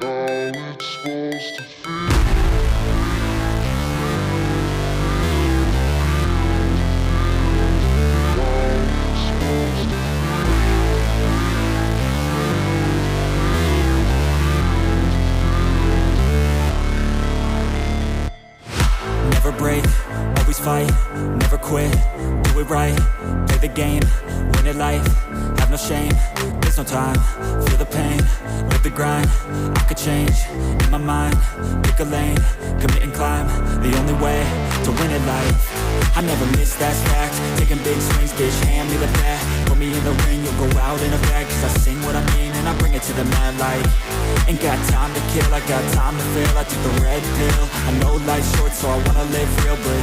Never break, always fight, never quit, do it right, play the game, win it life, have no shame, there's no time, feel the pain, live the grind, I could change, in my mind, pick a lane, commit and climb, the only way to win it life, I never miss, that's fact, taking big swings, bitch, hand me the bat, put me in the ring, you'll go out in a bag, cause I sing what I mean and I bring it to the mad light, ain't got time to kill, I got time to feel, I took the red pill, I know life's short so I wanna live real, but